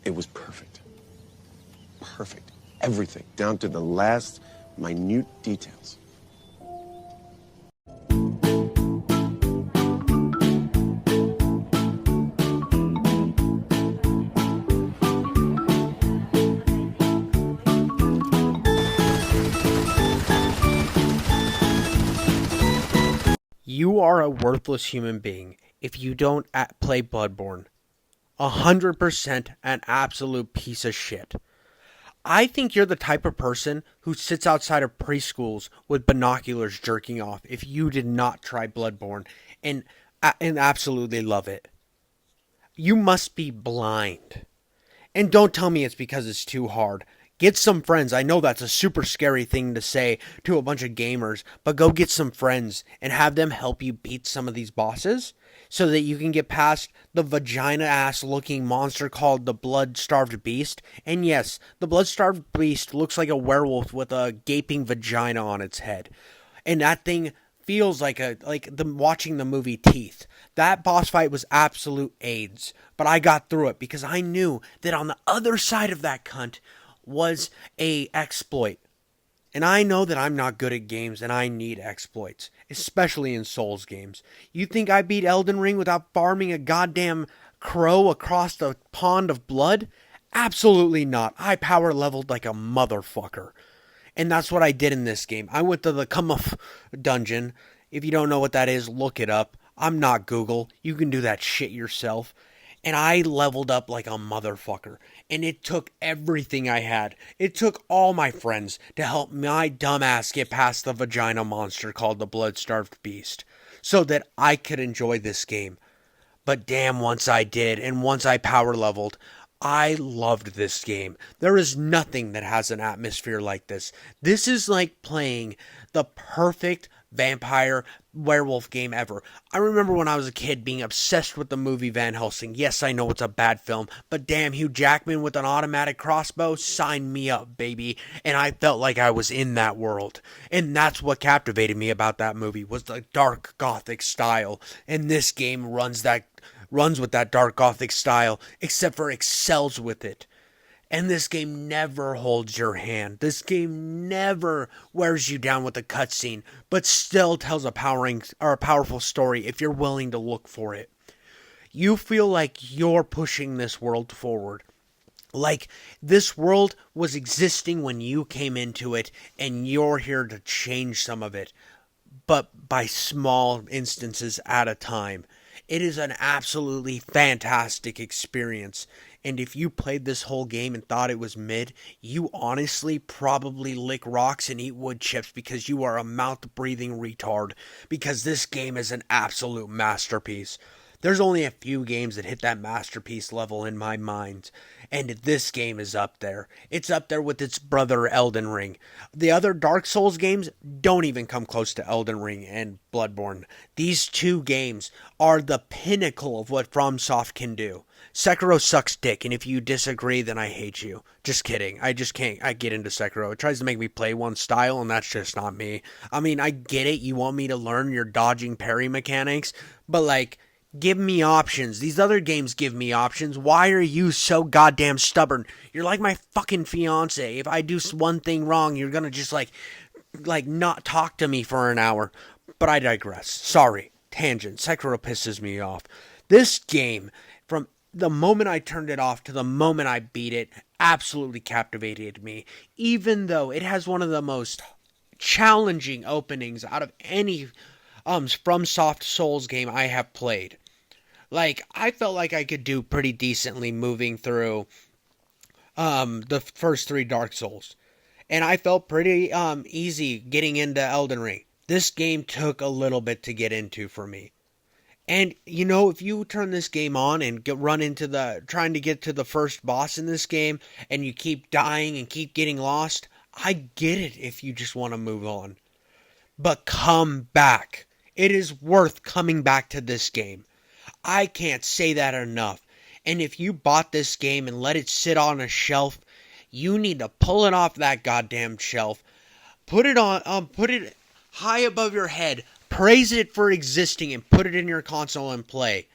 It was perfect. Perfect. Everything, down to the last minute details. You are a worthless human being if you don't play Bloodborne. 100% an absolute piece of shit. I think you're the type of person who sits outside of preschools with binoculars jerking off if you did not try Bloodborne and absolutely love it. You must be blind. And don't tell me it's because it's too hard. Get some friends. I know that's a super scary thing to say to a bunch of gamers, but go get some friends and have them help you beat some of these bosses so that you can get past the vagina-ass looking monster called the Blood-Starved Beast. And yes, the Blood-Starved Beast looks like a werewolf with a gaping vagina on its head. And that thing feels like watching the movie Teeth. That boss fight was absolute AIDS, but I got through it because I knew that on the other side of that cunt was a exploit. And I know that I'm not good at games and I need exploits, especially in Souls games. You think I beat Elden Ring without farming a goddamn crow across the pond of blood? Absolutely not. I power leveled like a motherfucker. And that's what I did in this game. I went to the Cometh dungeon. If you don't know what that is, look it up. I'm not Google. You can do that shit yourself. And I leveled up like a motherfucker. And it took everything I had. It took all my friends to help my dumbass get past the vagina monster called the Blood-Starved Beast. So that I could enjoy this game. But damn, once I did, and once I power leveled, I loved this game. There is nothing that has an atmosphere like this. This is like playing the perfect vampire werewolf game ever. I remember when I was a kid being obsessed with the movie Van Helsing. Yes, I know it's a bad film, but damn, Hugh Jackman with an automatic crossbow, sign me up, baby. And I felt like I was in that world. And that's what captivated me about that movie, was the dark gothic style. And this game runs with that dark gothic style, except for excels with it. And this game never holds your hand. This game never wears you down with a cutscene, but still tells a powerful story if you're willing to look for it. You feel like you're pushing this world forward. Like this world was existing when you came into it, and you're here to change some of it, but by small instances at a time. It is an absolutely fantastic experience. And if you played this whole game and thought it was mid, you honestly probably lick rocks and eat wood chips because you are a mouth-breathing retard. Because this game is an absolute masterpiece. There's only a few games that hit that masterpiece level in my mind. And this game is up there. It's up there with its brother Elden Ring. The other Dark Souls games don't even come close to Elden Ring and Bloodborne. These two games are the pinnacle of what FromSoft can do. Sekiro sucks dick, and if you disagree, then I hate you. Just kidding. I just can't. I get into Sekiro. It tries to make me play one style, and that's just not me. I mean, I get it. You want me to learn your dodging parry mechanics, but like, give me options. These other games give me options. Why are you so goddamn stubborn? You're like my fucking fiance. If I do one thing wrong, you're gonna just like not talk to me for an hour. But I digress. Sorry. Tangent. Sekiro pisses me off. This game, from the moment I turned it off to the moment I beat it, absolutely captivated me. Even though it has one of the most challenging openings out of any FromSoft Souls game I have played. Like, I felt like I could do pretty decently moving through the first 3 Dark Souls. And I felt pretty easy getting into Elden Ring. This game took a little bit to get into for me. And, you know, if you turn this game on and trying to get to the first boss in this game, and you keep dying and keep getting lost, I get it if you just want to move on. But come back. It is worth coming back to this game. I can't say that enough. And if you bought this game and let it sit on a shelf, you need to pull it off that goddamn shelf. Put it high above your head. Praise it for existing and put it in your console and play.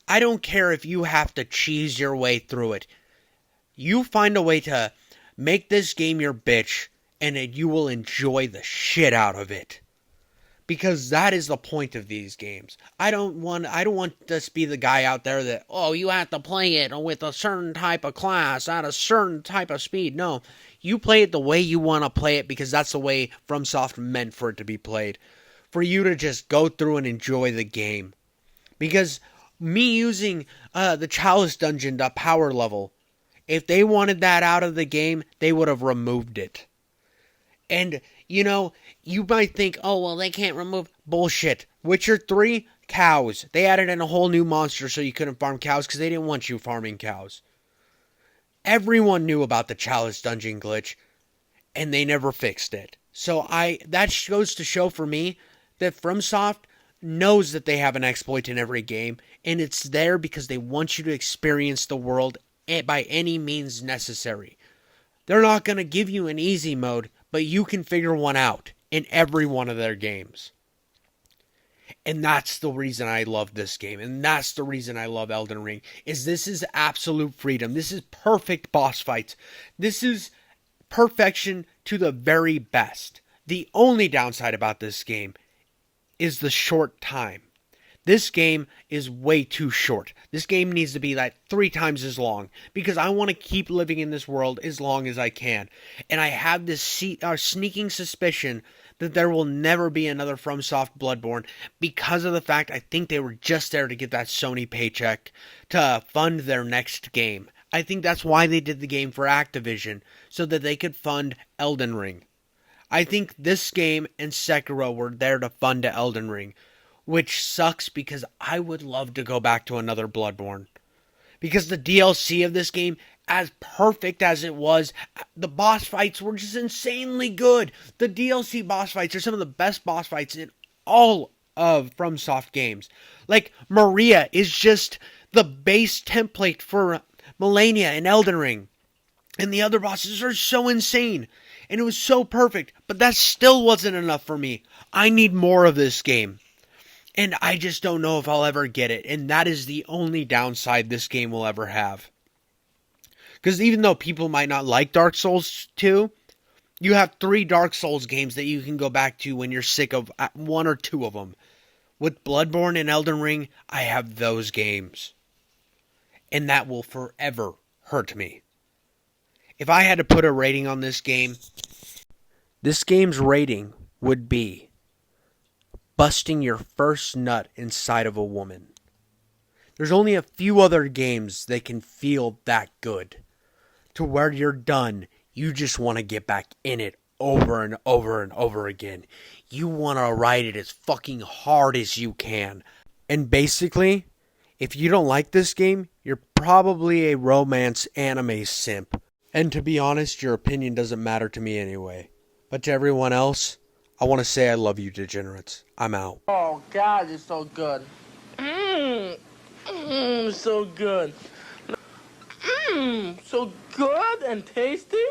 I don't care if you have to cheese your way through it. You find a way to make this game your bitch, and you will enjoy the shit out of it. Because that is the point of these games. I don't want to be the guy out there that, oh, you have to play it with a certain type of class at a certain type of speed. No, you play it the way you want to play it because that's the way FromSoft meant for it to be played. For you to just go through and enjoy the game. Because me using the Chalice Dungeon to power level, if they wanted that out of the game, they would have removed it. And, you know, you might think, oh, well, they can't remove... Bullshit. Witcher 3, cows. They added in a whole new monster so you couldn't farm cows because they didn't want you farming cows. Everyone knew about the Chalice Dungeon glitch, and they never fixed it. So that goes to show for me that FromSoft knows that they have an exploit in every game, and it's there because they want you to experience the world by any means necessary. They're not going to give you an easy mode, but you can figure one out in every one of their games. And that's the reason I love this game. And that's the reason I love Elden Ring. This is absolute freedom. This is perfect boss fights. This is perfection to the very best. The only downside about this game is the short time. This game is way too short. This game needs to be like 3 times as long because I want to keep living in this world as long as I can. And I have this sneaking suspicion that there will never be another FromSoft Bloodborne because of the fact I think they were just there to get that Sony paycheck to fund their next game. I think that's why they did the game for Activision, so that they could fund Elden Ring. I think this game and Sekiro were there to fund Elden Ring. Which sucks because I would love to go back to another Bloodborne. Because the DLC of this game, as perfect as it was, the boss fights were just insanely good. The DLC boss fights are some of the best boss fights in all of FromSoft games. Like, Maria is just the base template for Melania in Elden Ring. And the other bosses are so insane. And it was so perfect. But that still wasn't enough for me. I need more of this game. And I just don't know if I'll ever get it. And that is the only downside this game will ever have. Because even though people might not like Dark Souls 2, you have 3 Dark Souls games that you can go back to when you're sick of 1 or 2 of them. With Bloodborne and Elden Ring, I have those games. And that will forever hurt me. If I had to put a rating on this game's rating would be busting your first nut inside of a woman. There's only a few other games that can feel that good. To where you're done, you just want to get back in it over and over and over again. You want to ride it as fucking hard as you can. And basically, if you don't like this game, you're probably a romance anime simp. And to be honest, your opinion doesn't matter to me anyway. But to everyone else, I want to say I love you, degenerates. I'm out. Oh, God, it's so good. So good. So good and tasty.